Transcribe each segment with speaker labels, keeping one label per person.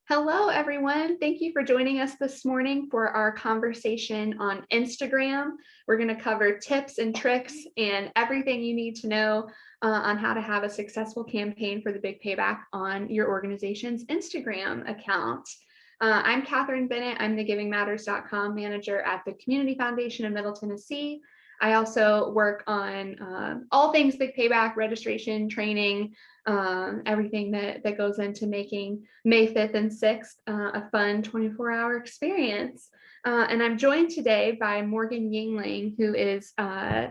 Speaker 1: Hello, everyone. Thank you for joining us this morning for our conversation on Instagram. We're going to cover tips and tricks and everything you need to know on how to have a successful campaign for the big payback on your organization's Instagram account. I'm Catherine Bennett. I'm the GivingMatters.com manager at the Community Foundation in Middle Tennessee. I also work on all things big payback, registration, training, everything that goes into making May 5th and 6th a fun 24-hour experience. And I'm joined today by Morgan Yingling, who is,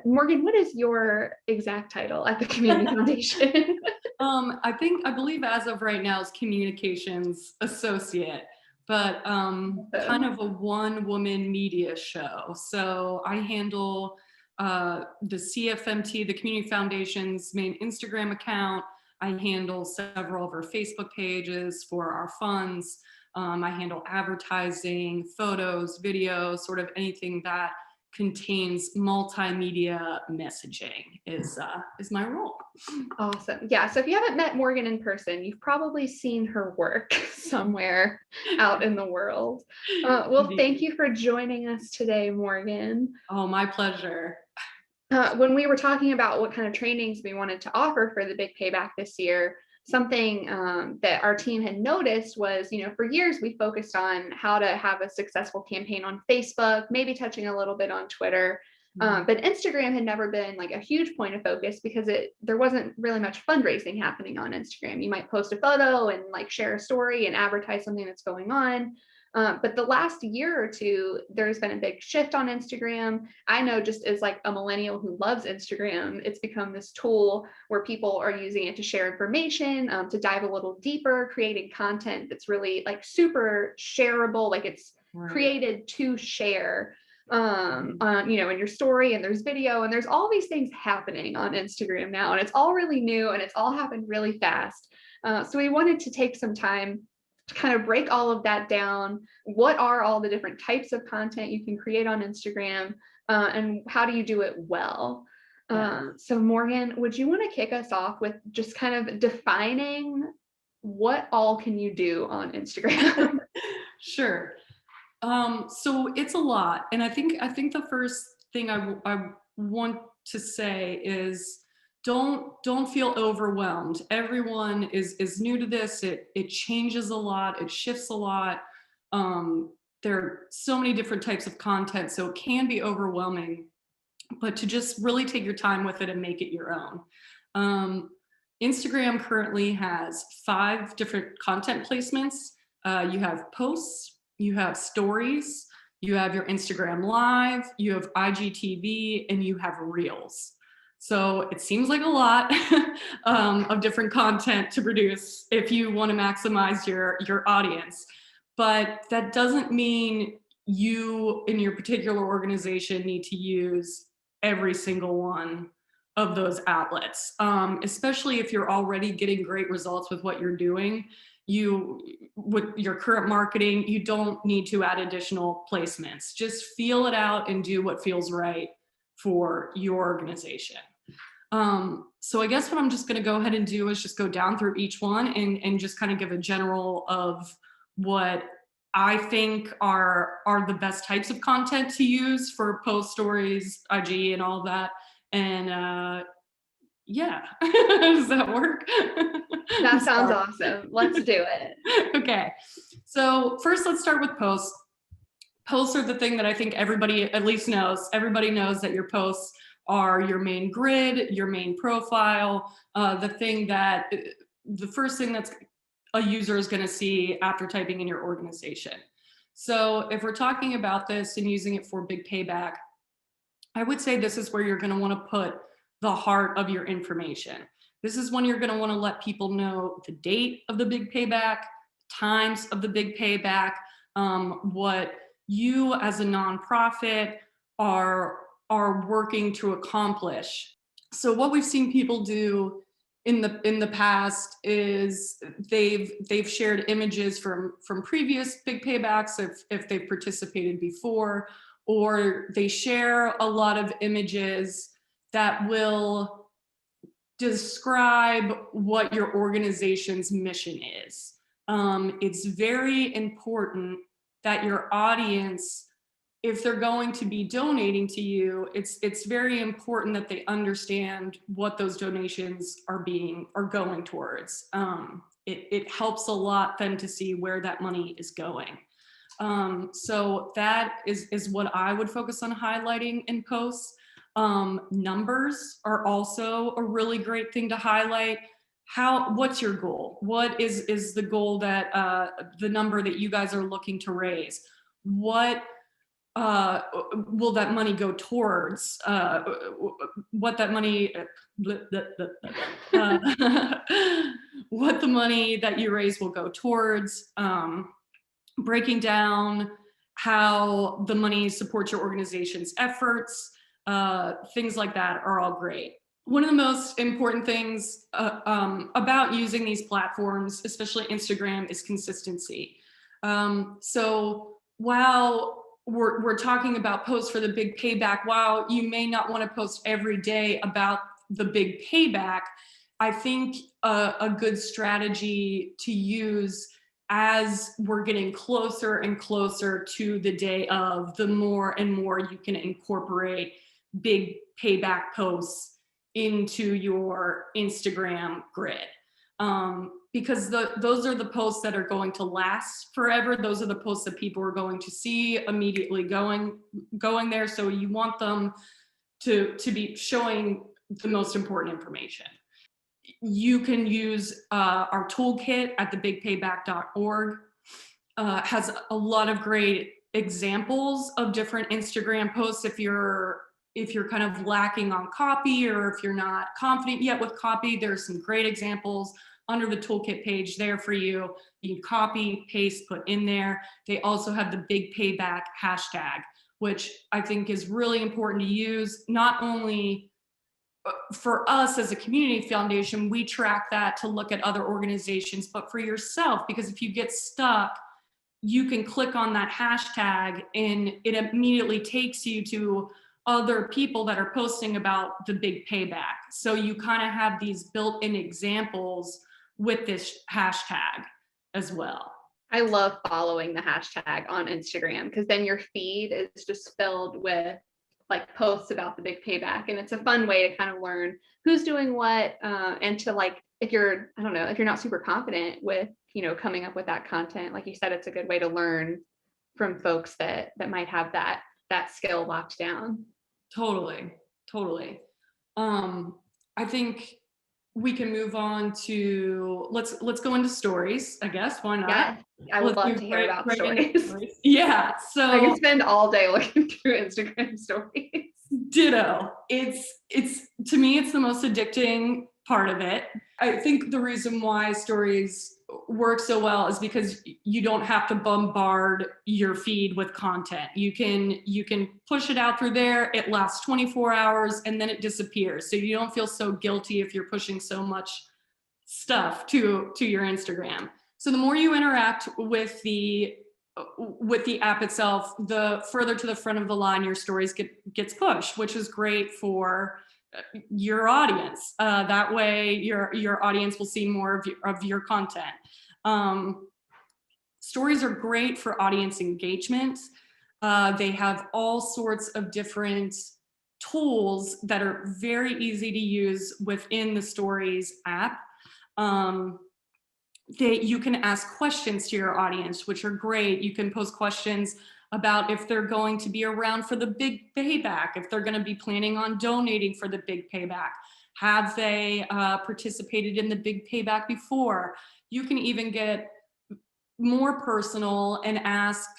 Speaker 1: Morgan, what is your exact title at the Community Foundation?
Speaker 2: I believe as of right now is communications associate, but kind of a one-woman media show. So I handle the CFMT, the Community Foundation's main Instagram account. I handle several of our Facebook pages for our funds. I handle advertising, photos, videos, sort of anything that contains multimedia messaging is my role.
Speaker 1: Awesome. Yeah. So if you haven't met Morgan in person, you've probably seen her work somewhere out in the world. Well, thank you for joining us today, Morgan.
Speaker 2: Oh, my pleasure.
Speaker 1: When we were talking about what kind of trainings we wanted to offer for the big payback this year, something that our team had noticed was, for years we focused on how to have a successful campaign on Facebook, maybe touching a little bit on Twitter. But Instagram had never been like a huge point of focus because there wasn't really much fundraising happening on Instagram. You might post a photo and like share a story and advertise something that's going on. But the last year or two, there's been a big shift on Instagram. I know just as like a millennial who loves Instagram, it's become this tool where people are using it to share information, to dive a little deeper, creating content that's really like super shareable, like it's created to share on in your story, and there's video, and there's all these things happening on Instagram now, and it's all really new and it's all happened really fast. So we wanted to take some time to kind of break all of that down. What are all the different types of content you can create on Instagram, and how do you do it well? So Morgan, would you want to kick us off with just kind of defining what all can you do on Instagram?
Speaker 2: Sure. So it's a lot. And I think the first thing I want to say is don't feel overwhelmed. Everyone is new to this. It changes a lot. It shifts a lot. There are so many different types of content, so it can be overwhelming, but to just really take your time with it and make it your own. Instagram currently has 5 different content placements. You have posts, you have stories, you have your Instagram Live, you have IGTV, and you have Reels. So it seems like a lot of different content to produce if you want to maximize your audience. But that doesn't mean you in your particular organization need to use every single one of those outlets, especially if you're already getting great results with what you're doing. With your current marketing, you don't need to add additional placements. Just feel it out and do what feels right for your organization. So I guess what I'm just going to go ahead and do is just go down through each one and just kind of give a general of what I think are the best types of content to use for post, stories, IG, and all that. And yeah, does that work?
Speaker 1: That sounds awesome. Let's do it.
Speaker 2: Okay, so first let's start with posts. Posts are the thing that I think everybody at least knows. Everybody knows that your posts are your main grid, your main profile, the first thing that's a user is going to see after typing in your organization. So if we're talking about this and using it for big payback, I would say this is where you're going to want to put the heart of your information. This is when you're going to want to let people know the date of the big payback, times of the big payback, what you as a nonprofit are working to accomplish. So what we've seen people do in the past is they've shared images from previous big paybacks if they've participated before, or they share a lot of images that will describe what your organization's mission is. It's very important that your audience, if they're going to be donating to you, it's very important that they understand what those donations are going towards. It helps a lot then to see where that money is going. So that is what I would focus on highlighting in posts. Numbers are also a really great thing to highlight. What's your goal? What is the goal that the number that you guys are looking to raise? What will that money go towards? What that money, what the money that you raise will go towards? Breaking down how the money supports your organization's efforts, things like that are all great. One of the most important things about using these platforms, especially Instagram, is consistency. So while we're talking about posts for the big payback, while you may not want to post every day about the big payback, I think a good strategy to use as we're getting closer and closer to the day of, the more and more you can incorporate big payback posts into your Instagram grid. Because those are the posts that are going to last forever. Those are the posts that people are going to see immediately going there. So you want them to be showing the most important information. You can use our toolkit at thebigpayback.org. Has a lot of great examples of different Instagram posts if you're kind of lacking on copy, or if you're not confident yet with copy. There's some great examples under the toolkit page there for you. You can copy, paste, put in there. They also have the Big Payback hashtag, which I think is really important to use. Not only for us as a community foundation, we track that to look at other organizations, but for yourself, because if you get stuck, you can click on that hashtag and it immediately takes you to other people that are posting about the big payback. So you kind of have these built-in examples with this hashtag as well.
Speaker 1: I love following the hashtag on Instagram, because then your feed is just filled with like posts about the big payback, and it's a fun way to kind of learn who's doing what, and to, like, if you're, I don't know, if you're not super confident with, coming up with that content, like you said, it's a good way to learn from folks that might have that skill locked down.
Speaker 2: Totally. I think we can move on to, let's go into stories, I guess. Why not?
Speaker 1: Yeah, I would love to hear about stories.
Speaker 2: Yeah, so
Speaker 1: I can spend all day looking through Instagram stories.
Speaker 2: Ditto. It's to me, it's the most addicting part of it. I think the reason why stories work so well is because you don't have to bombard your feed with content. You can push it out through there. It lasts 24 hours and then it disappears. So you don't feel so guilty if you're pushing so much stuff to your Instagram. So the more you interact with the app itself, the further to the front of the line your stories gets pushed, which is great for your audience. That way your audience will see more of your content. Stories are great for audience engagement. They have all sorts of different tools that are very easy to use within the Stories app. You can ask questions to your audience, which are great. You can post questions about if they're going to be around for the big payback, if they're going to be planning on donating for the big payback. Have they participated in the big payback before? You can even get more personal and ask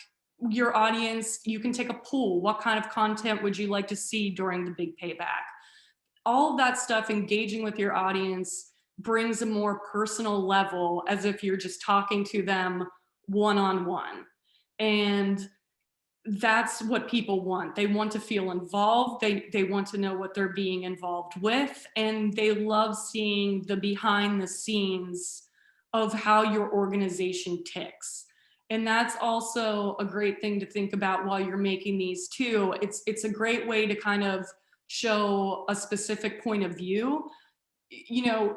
Speaker 2: your audience, you can take a poll. What kind of content would you like to see during the big payback? All of that stuff, engaging with your audience, brings a more personal level, as if you're just talking to them one-on-one. And that's what people want. They want to feel involved. They want to know what they're being involved with. And they love seeing the behind the scenes of how your organization ticks. And that's also a great thing to think about while you're making these too. It's a great way to kind of show a specific point of view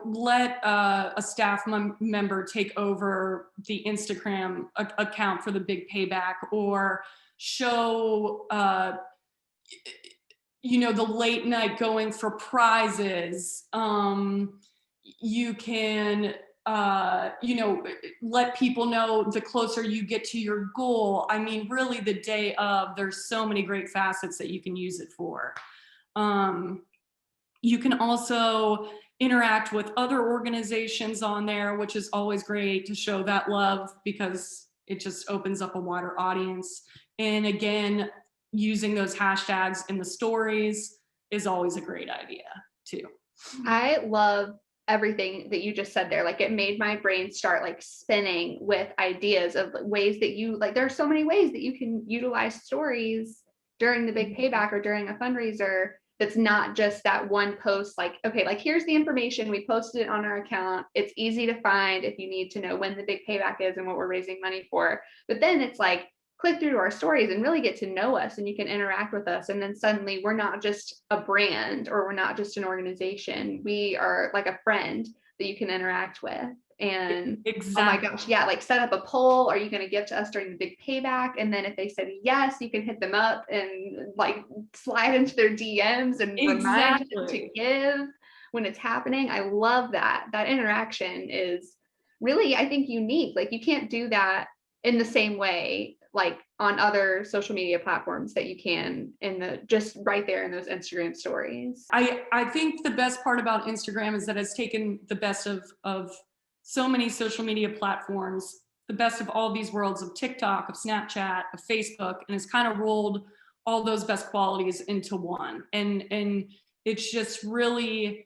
Speaker 2: let a staff member take over the Instagram account for the Big Payback, or show, the late night going for prizes. You can, let people know the closer you get to your goal. I mean, really the day of, there's so many great facets that you can use it for. You can also interact with other organizations on there, which is always great to show that love, because it just opens up a wider audience. And again, using those hashtags in the stories is always a great idea too.
Speaker 1: I love everything that you just said there. Like, it made my brain start like spinning with ideas of ways that you like, there are so many ways that you can utilize stories during the Big Payback or during a fundraiser. That's not just that one post, like, okay, like here's the information, we posted it on our account. It's easy to find if you need to know when the Big Payback is and what we're raising money for. But then it's like, click through to our stories and really get to know us, and you can interact with us. And then suddenly we're not just a brand, or we're not just an organization. We are like a friend that you can interact with. And
Speaker 2: exactly.
Speaker 1: Oh my gosh, yeah, like set up a poll. Are you going to give to us during the Big Payback? And then if they said yes, you can hit them up and like slide into their DMs and remind them to give when it's happening. I love that. That interaction is really, I think, unique. Like, you can't do that in the same way like on other social media platforms that you can in the just right there in those Instagram stories.
Speaker 2: I think the best part about Instagram is that it's taken the best of so many social media platforms, the best of all these worlds of TikTok, of Snapchat, of Facebook, and it's kind of rolled all those best qualities into one. And it's just really,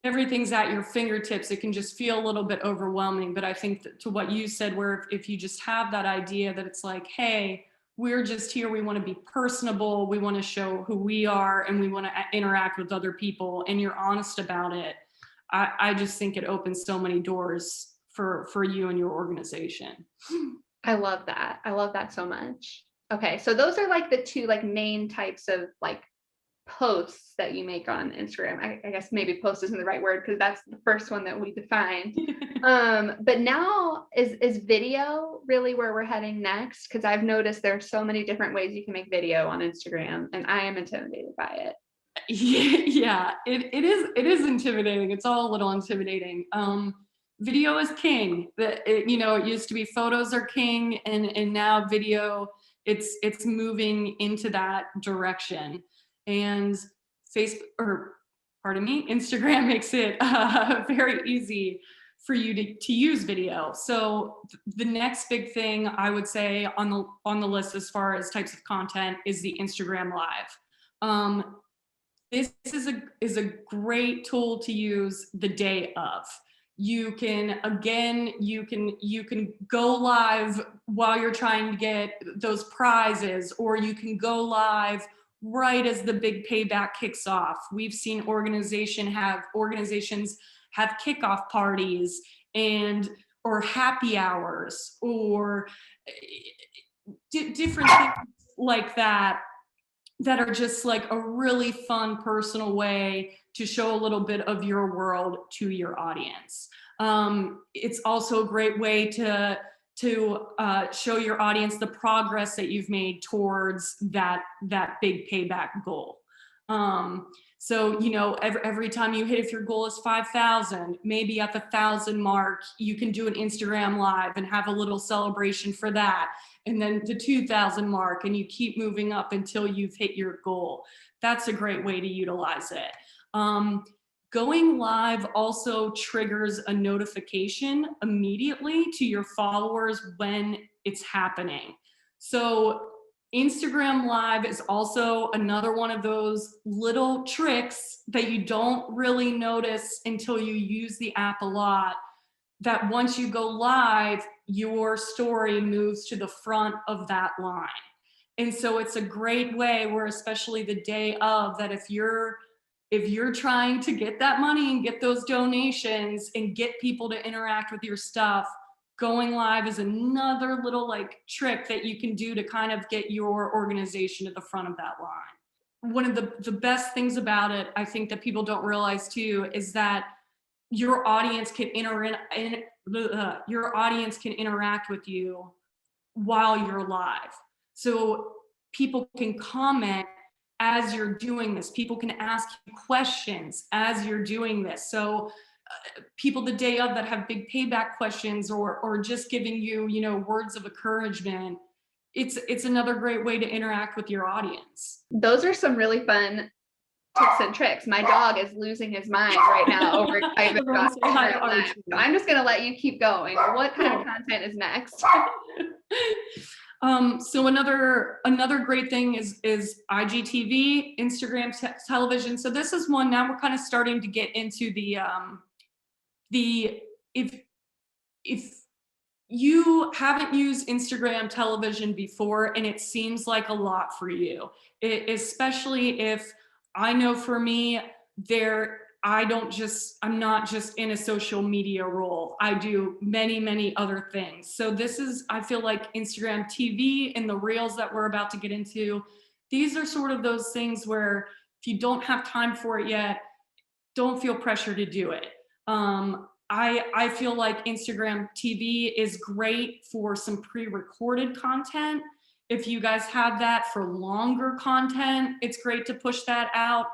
Speaker 2: everything's at your fingertips. It can just feel a little bit overwhelming. But I think that to what you said, where if you just have that idea that it's like, hey, we're just here, we want to be personable, we want to show who we are, and we want to interact with other people, and you're honest about it, I just think it opens so many doors for you and your organization.
Speaker 1: I love that. I love that so much. Okay, so those are like the two like main types of like posts that you make on Instagram. I guess maybe post isn't the right word, because that's the first one that we defined. But now is video really where we're heading next? Because I've noticed there are so many different ways you can make video on Instagram, and I am intimidated by it.
Speaker 2: Yeah, it is intimidating. It's all a little intimidating. Video is king. It used to be photos are king, and now video, it's moving into that direction. And Instagram makes it very easy for you to use video. So the next big thing I would say on the list as far as types of content is the Instagram Live. This is a great tool to use the day of. You can go live while you're trying to get those prizes, or you can go live right as the Big Payback kicks off. We've seen organizations have kickoff parties or happy hours, or different things like that are just like a really fun, personal way to show a little bit of your world to your audience. It's also a great way to show your audience the progress that you've made towards that Big Payback goal. So, every time you hit, if your goal is 5,000, maybe at the 1,000 mark, you can do an Instagram Live and have a little celebration for that. And then the 2,000 mark, and you keep moving up until you've hit your goal. That's a great way to utilize it. Going live also triggers a notification immediately to your followers when it's happening. So Instagram Live is also another one of those little tricks that you don't really notice until you use the app a lot, that once you go live, your story moves to the front of that line. And so it's a great way where, especially the day of, that if you're trying to get that money and get those donations and get people to interact with your stuff, going live is another little like trick that you can do to kind of get your organization to the front of that line. One of the best things about it, I think, that people don't realize too, is that your audience can your audience can interact with you while you're live. So people can comment as you're doing this. People can ask you questions as you're doing this. So people the day of that have big payback questions, or just giving you, you know, words of encouragement, it's another great way to interact with your audience.
Speaker 1: Those are some really fun tips and tricks. My dog is losing his mind right now over
Speaker 2: Everyone say hi to Archie.
Speaker 1: So I'm just gonna let you keep going. What kind of content is next?
Speaker 2: So another great thing is IGTV, Instagram television. So this is one, now we're kind of starting to get into the if you haven't used Instagram television before and it seems like a lot for you, especially if, I know for me, I'm not just in a social media role. I do many other things. So this is, I feel like Instagram TV and the reels that we're about to get into, these are sort of those things where if you don't have time for it yet, don't feel pressure to do it. I feel like Instagram TV is great for some pre-recorded content. If you guys have that for longer content, it's great to push that out.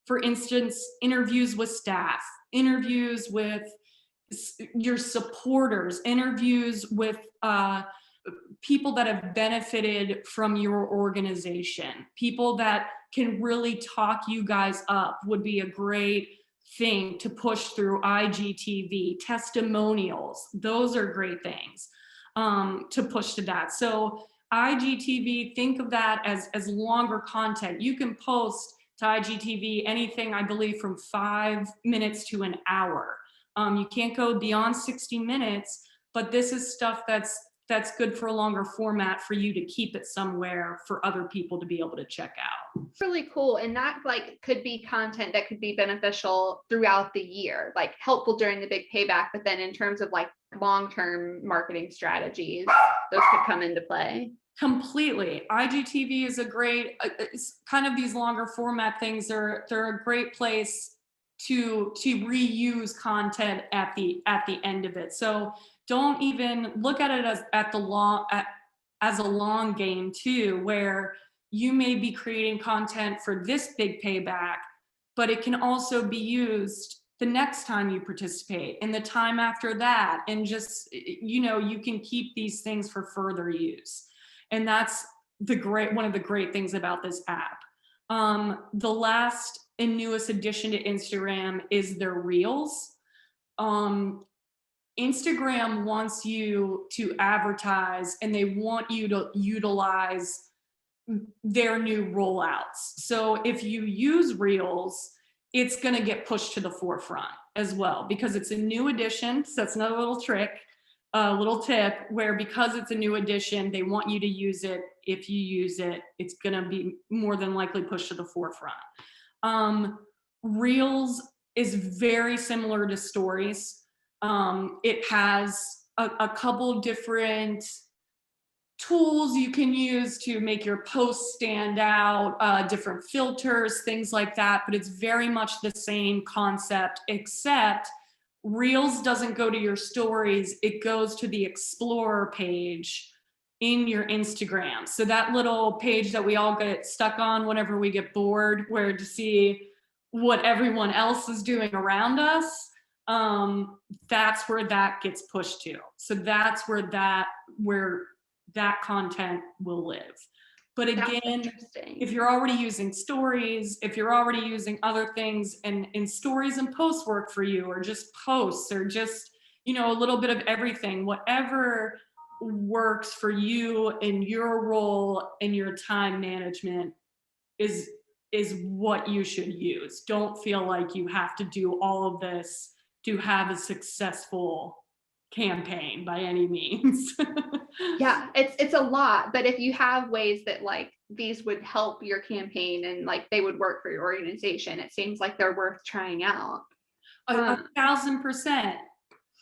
Speaker 2: For instance, interviews with staff, interviews with your supporters, interviews with people that have benefited from your organization, people that can really talk you guys up would be a great thing to push through IGTV. Testimonials, those are great things to push to that. So IGTV, think of that as longer content. You can post to IGTV anything, I believe, from 5 minutes to an hour. You can't go beyond 60 minutes, but this is stuff that's good for a longer format for you to keep it somewhere for other people to be able to check out.
Speaker 1: Really cool. And that like could be content that could be beneficial throughout the year, like helpful during the big payback, but then in terms of like long-term marketing strategies, those could come into play.
Speaker 2: Completely. IGTV is a great, it's kind of these longer format things. They're a great place to reuse content at the end of it. So don't even look at it as a long game too, where you may be creating content for this big payback, but it can also be used the next time you participate and the time after that. And just, you know, you can keep these things for further use. And that's one of the great things about this app. The last and newest addition to Instagram is their Reels. Instagram wants you to advertise and they want you to utilize their new rollouts. So if you use Reels, it's going to get pushed to the forefront as well because it's a new addition. So that's another little trick. A little tip where because it's a new edition, they want you to use it. If you use it, it's going to be more than likely pushed to the forefront. Reels is very similar to stories. It has a couple different tools you can use to make your posts stand out, different filters, things like that, but it's very much the same concept, except Reels doesn't go to your stories, it goes to the Explorer page in your Instagram. So that little page that we all get stuck on whenever we get bored, where to see what everyone else is doing around us, that's where that gets pushed to. So that's where that content will live. But again, if you're already using stories, if you're already using other things, and stories and posts work for you, or just posts, or just, you know, a little bit of everything, whatever works for you and your role and your time management is what you should use. Don't feel like you have to do all of this to have a successful campaign by any means.
Speaker 1: Yeah, it's a lot, but if you have ways that like these would help your campaign and like they would work for your organization, it seems like they're worth trying out.
Speaker 2: 1,000%.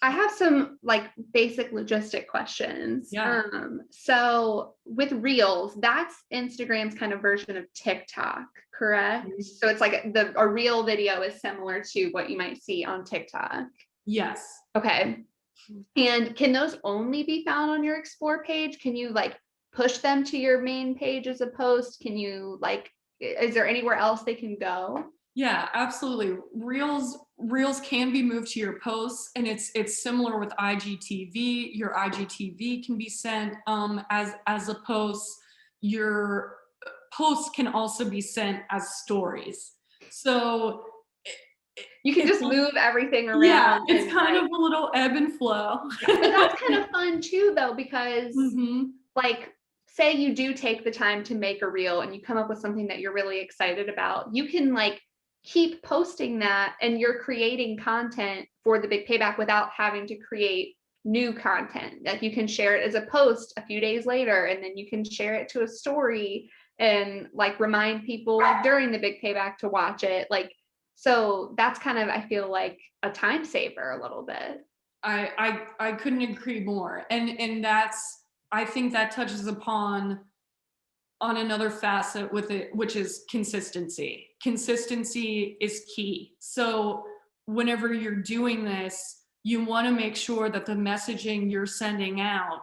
Speaker 1: I have some like basic logistic questions.
Speaker 2: Yeah.
Speaker 1: So with Reels, that's Instagram's kind of version of TikTok, correct? So it's like a reel video is similar to what you might see on TikTok.
Speaker 2: Yes.
Speaker 1: Okay. And can those only be found on your explore page? Can you like push them to your main page as a post? Can you like, is there anywhere else they can go?
Speaker 2: Yeah, absolutely. Reels can be moved to your posts, and it's similar with IGTV. Your IGTV can be sent as a post. Your posts can also be sent as stories. So
Speaker 1: You can
Speaker 2: it's
Speaker 1: just move everything
Speaker 2: yeah,
Speaker 1: around
Speaker 2: it's
Speaker 1: and
Speaker 2: kind
Speaker 1: like,
Speaker 2: of a little ebb and flow.
Speaker 1: yeah, but that's kind of fun too, though, because
Speaker 2: hmm
Speaker 1: like, say you do take the time to make a reel and you come up with something that you're really excited about, you can like keep posting that and you're creating content for the big payback without having to create new content. Like you can share it as a post a few days later, and then you can share it to a story and like remind people like during the big payback to watch it. Like, so that's kind of, I feel like a time saver a little bit.
Speaker 2: I couldn't agree more. And that's, I think that touches upon on another facet with it, which is consistency. Consistency is key. So whenever you're doing this, you want to make sure that the messaging you're sending out,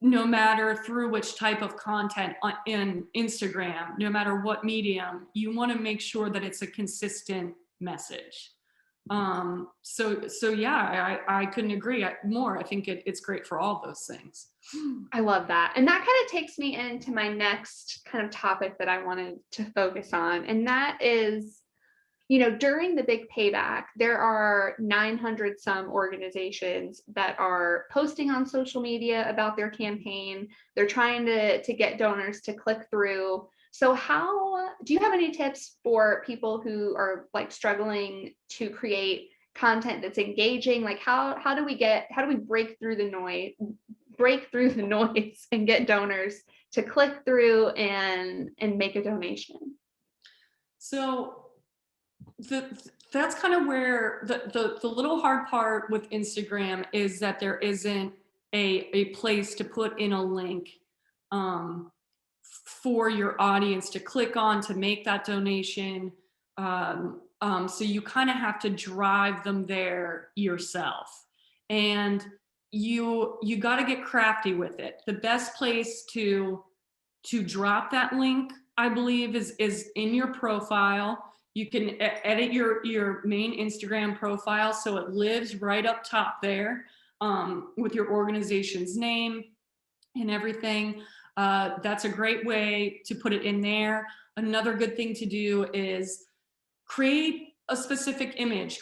Speaker 2: no matter through which type of content in Instagram, no matter what medium, you want to make sure that it's a consistent message. So yeah, I couldn't agree more. I think it's great for all those things.
Speaker 1: I love that. And that kind of takes me into my next kind of topic that I wanted to focus on. And that is, during the big payback, there are 900 some organizations that are posting on social media about their campaign. They're trying to get donors to click through. So how do you have any tips for people who are like struggling to create content that's engaging? Like how do we break through the noise and get donors to click through and make a donation?
Speaker 2: So that's kind of where the little hard part with Instagram is that there isn't a place to put in a link um, for your audience to click on to make that donation. So you kind of have to drive them there yourself, and you got to get crafty with it. The best place to drop that link, I believe, is in your profile. You can edit your main Instagram profile so it lives right up top there with your organization's name and everything. That's a great way to put it in there. Another good thing to do is create a specific image.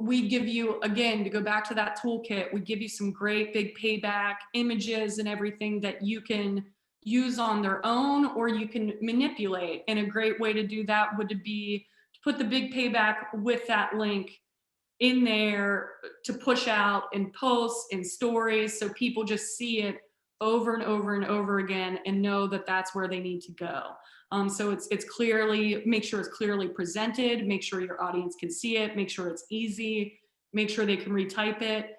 Speaker 2: We give you, again, to go back to that toolkit, we give you some great big payback images and everything that you can use on their own or you can manipulate. And a great way to do that would be to put the big payback with that link in there to push out in posts and stories so people just see it over and over and over again and know that that's where they need to go. So it's clearly, make sure it's clearly presented, make sure your audience can see it, make sure it's easy, make sure they can retype it.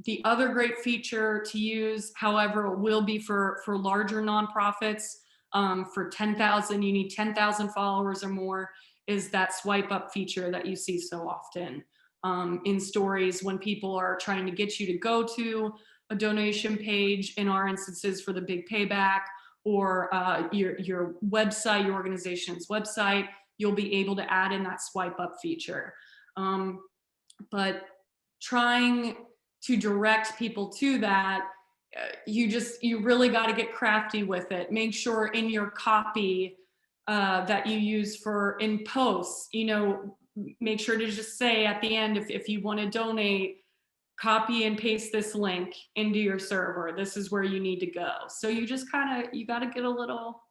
Speaker 2: The other great feature to use, however, will be for larger nonprofits. For 10,000, you need 10,000 followers or more, is that swipe up feature that you see so often in stories when people are trying to get you to go to a donation page, in our instances for the big payback, or your website, your organization's website, you'll be able to add in that swipe up feature. But trying to direct people to that, you really got to get crafty with it. Make sure in your copy that you use in posts, make sure to just say at the end, if you want to donate, copy and paste this link into your server. This is where you need to go. So you just you got to get a little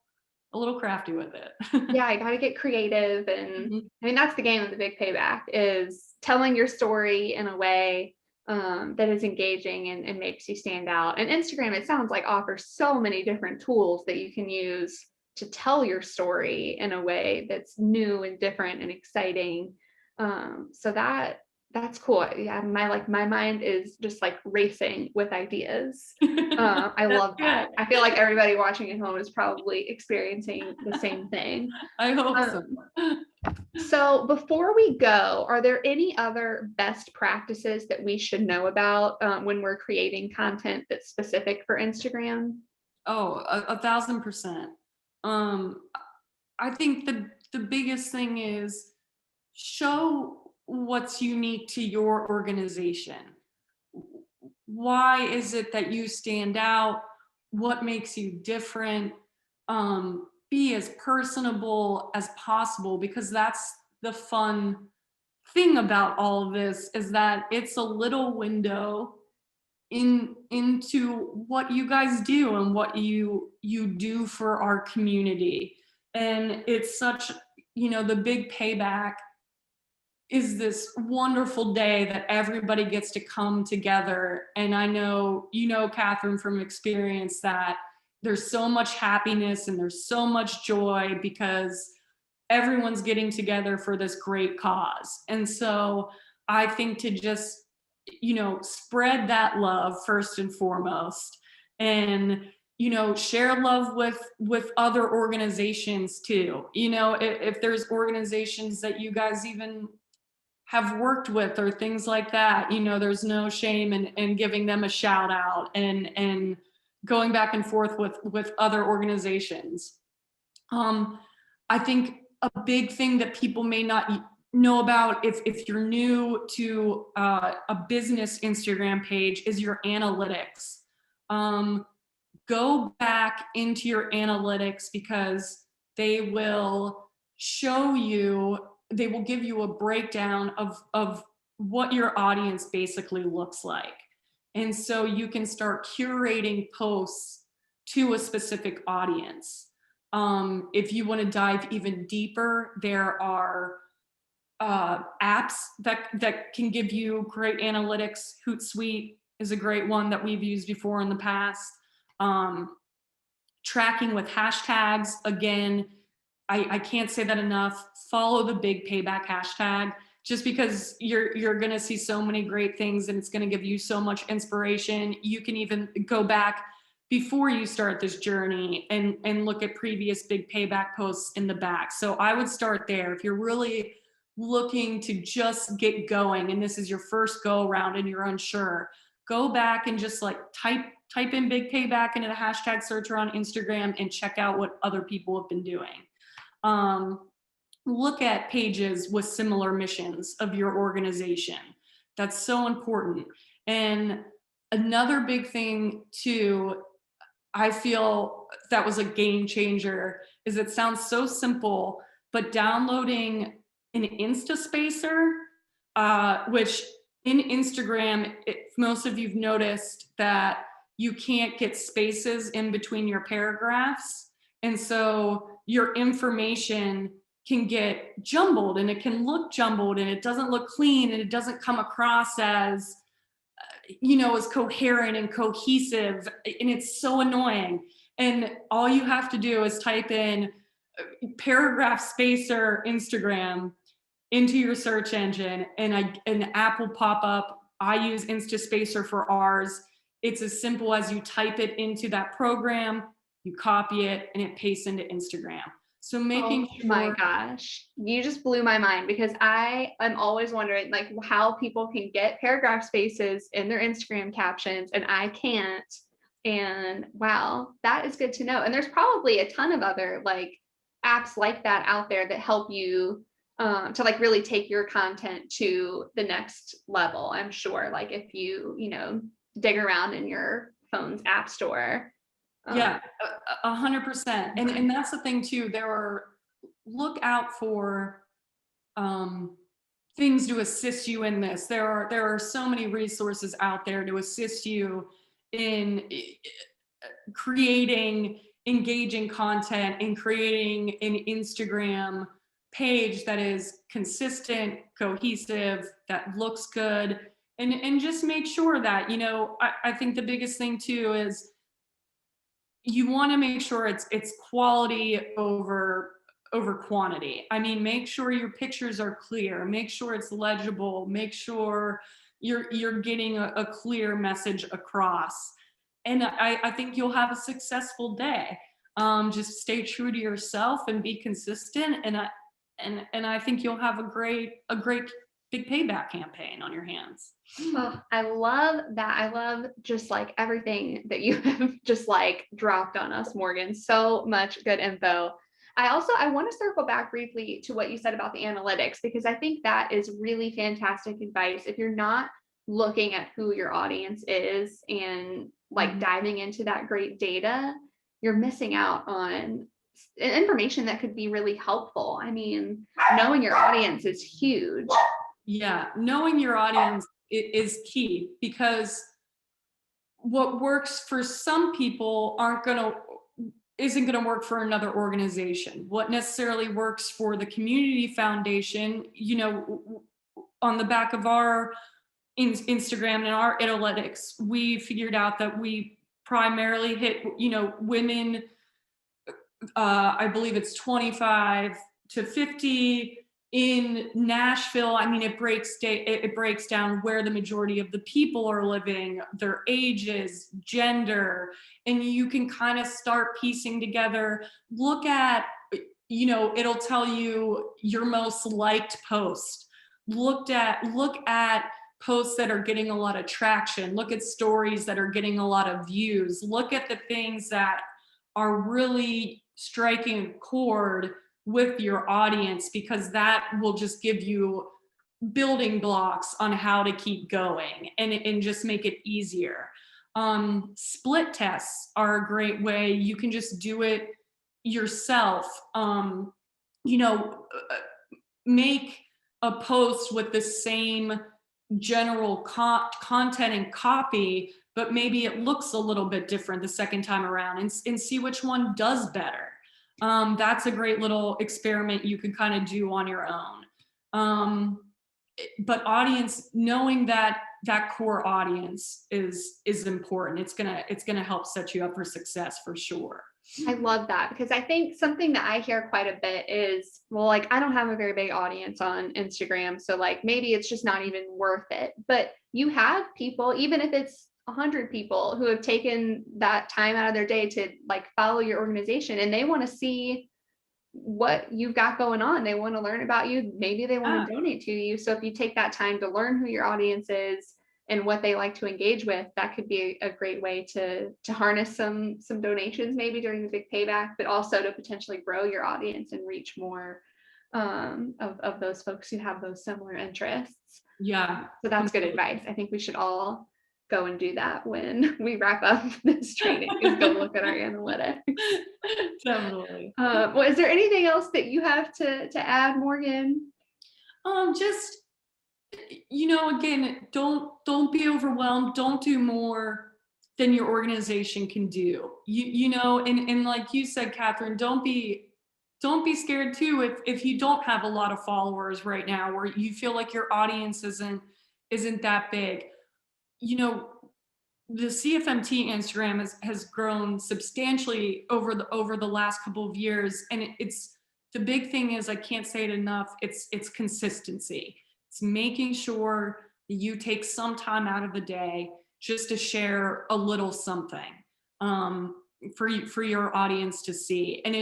Speaker 2: crafty with it.
Speaker 1: Yeah, I got to get creative. And
Speaker 2: Mhm.
Speaker 1: I mean, that's the game of the big payback, is telling your story in a way that is engaging and makes you stand out. And Instagram, it sounds like, offers so many different tools that you can use to tell your story in a way that's new and different and exciting. So that That's cool. Yeah, my mind is just like racing with ideas. I
Speaker 2: That's
Speaker 1: love
Speaker 2: good.
Speaker 1: that. I feel like everybody watching at home is probably experiencing the same thing.
Speaker 2: I hope so.
Speaker 1: Um, so before we go, are there any other best practices that we should know about when we're creating content that's specific for Instagram?
Speaker 2: Oh, 1,000%. Um, I think the biggest thing is show what's unique to your organization. Why is it that you stand out? What makes you different? Be as personable as possible, because that's the fun thing about all of this, is that it's a little window into what you guys do and what you do for our community. And it's such, the big payback is this wonderful day that everybody gets to come together. And I know, Catherine, from experience, that there's so much happiness and there's so much joy because everyone's getting together for this great cause. And so I think to just, spread that love first and foremost, and share love with other organizations too. If there's organizations that you guys even have worked with or things like that, there's no shame in giving them a shout out, and going back and forth with other organizations. I think a big thing that people may not know about, if you're new to a business Instagram page, is your analytics. Go back into your analytics, because they will give you a breakdown of what your audience basically looks like. And so you can start curating posts to a specific audience. If you want to dive even deeper, there are apps that can give you great analytics. Hootsuite is a great one that we've used before in the past. Tracking with hashtags, again, I can't say that enough. Follow the big payback hashtag, just because you're going to see so many great things, and it's going to give you so much inspiration. You can even go back before you start this journey and look at previous big payback posts in the back. So I would start there. If you're really looking to just get going and this is your first go around and you're unsure, go back and just like type in big payback into the hashtag searcher on Instagram and check out what other people have been doing. Look at pages with similar missions of your organization. That's so important. And another big thing too, I feel that was a game changer, is it sounds so simple, but downloading an Insta Spacer, which in Instagram, most of you've noticed that you can't get spaces in between your paragraphs. And so your information can get jumbled, and it can look jumbled, and it doesn't look clean, and it doesn't come across as as coherent and cohesive, and it's so annoying. And all you have to do is type in paragraph spacer Instagram into your search engine, and an app will pop up. I use Instaspacer for ours. It's as simple as you type it into that program, you copy it, and it pastes into Instagram. So making
Speaker 1: Oh
Speaker 2: sure.
Speaker 1: my gosh, you just blew my mind, because I am always wondering like how people can get paragraph spaces in their Instagram captions and I can't. And wow, that is good to know. And there's probably a ton of other like apps like that out there that help you to like really take your content to the next level. I'm sure, like if you dig around in your phone's app store.
Speaker 2: Yeah, 100%. And that's the thing too. Look out for things to assist you in this. There are so many resources out there to assist you in creating engaging content and creating an Instagram page that is consistent, cohesive, that looks good, and just make sure that, I think the biggest thing too is you want to make sure it's quality over over quantity. I mean, make sure your pictures are clear, make sure it's legible, make sure you're getting a clear message across. And I think you'll have a successful day. Just stay true to yourself and be consistent. And I think you'll have a great big payback campaign on your hands.
Speaker 1: Oh, I love that. I love just like everything that you have just like dropped on us, Morgan. So much good info. I want to circle back briefly to what you said about the analytics, because I think that is really fantastic advice. If you're not looking at who your audience is and like
Speaker 2: Mhm.
Speaker 1: diving into that great data, you're missing out on information that could be really helpful. I mean, knowing your audience is huge.
Speaker 2: Yeah, knowing your audience is key, because what works for some people isn't going to work for another organization. What necessarily works for the community foundation, on the back of our Instagram and our analytics, we figured out that we primarily hit, women, I believe it's 25 to 50 in Nashville. I mean, it breaks down where the majority of the people are living, their ages, gender, and you can kind of start piecing together. Look at, it'll tell you your most liked post. Look at posts that are getting a lot of traction. Look at stories that are getting a lot of views. Look at the things that are really striking a chord with your audience, because that will just give you building blocks on how to keep going and just make it easier. Split tests are a great way. You can just do it yourself. You know, make a post with the same general content and copy, but maybe it looks a little bit different the second time around, and see which one does better. That's a great little experiment you could kind of do on your own. But audience, knowing that core audience is important. It's gonna help set you up for success for sure.
Speaker 1: I love that, because I think something that I hear quite a bit is, well, like, I don't have a very big audience on Instagram, so like maybe it's just not even worth it. But you have people, even if it's 100 people, who have taken that time out of their day to like follow your organization, and they want to see what you've got going on. They want to learn about you. Maybe they want
Speaker 2: Yeah.
Speaker 1: to donate to you. So if you take that time to learn who your audience is and what they like to engage with, that could be a great way to harness some donations maybe during the big payback, but also to potentially grow your audience and reach more of those folks who have those similar interests.
Speaker 2: Yeah.
Speaker 1: So that's good advice. I think we should all go and do that when we wrap up this training, is go look at our analytics.
Speaker 2: Definitely.
Speaker 1: Well, is there anything else that you have to add, Morgan?
Speaker 2: Just, again, don't be overwhelmed. Don't do more than your organization can do. And like you said, Catherine, don't be scared too if you don't have a lot of followers right now, or you feel like your audience isn't that big. The CFMT Instagram has grown substantially over the last couple of years, and it's the big thing is, I can't say it enough, it's consistency. It's making sure that you take some time out of the day just to share a little something, for your audience to see, and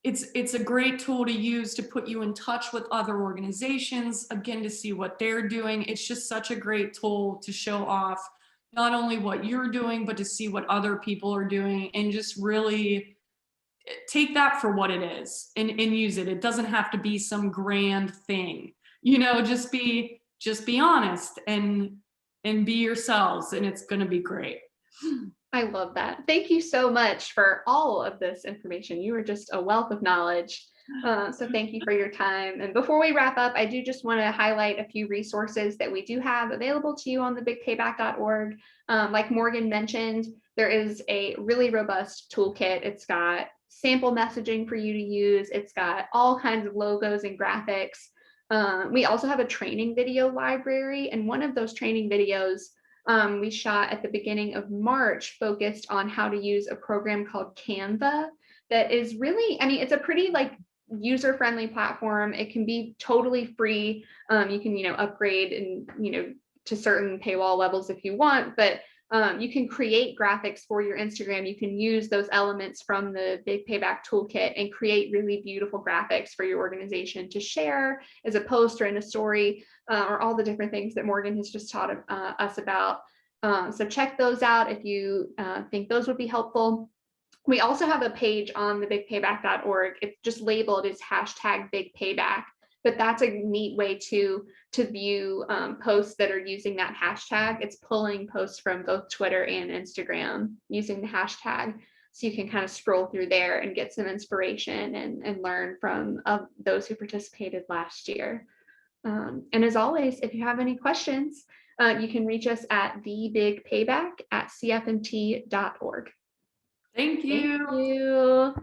Speaker 2: it's a great tool to use to put you in touch with other organizations, again, to see what they're doing. It's just such a great tool to show off not only what you're doing, but to see what other people are doing, and just really take that for what it is, and use it. It doesn't have to be some grand thing, just be honest and be yourselves, and it's going to be great.
Speaker 1: I love that. Thank you so much for all of this information. You are just a wealth of knowledge. So thank you for your time. And before we wrap up, I do just want to highlight a few resources that we do have available to you on the bigpayback.org. Like Morgan mentioned, there is a really robust toolkit. It's got sample messaging for you to use. It's got all kinds of logos and graphics. We also have a training video library, and one of those training videos we shot at the beginning of March focused on how to use a program called Canva that is really, I mean, it's a pretty like user-friendly platform. It can be totally free. You can, upgrade and, to certain paywall levels if you want, but you can create graphics for your Instagram. You can use those elements from the Big Payback toolkit and create really beautiful graphics for your organization to share as a post or in a story, or all the different things that Morgan has just taught us about. So check those out if you think those would be helpful. We also have a page on the bigpayback.org. It's just labeled as hashtag Big Payback, but that's a neat way to view posts that are using that hashtag. It's pulling posts from both Twitter and Instagram using the hashtag. So you can kind of scroll through there and get some inspiration and learn from those who participated last year. And as always, if you have any questions, you can reach us at thebigpayback@cfmt.org.
Speaker 2: Thank you.
Speaker 1: Thank you.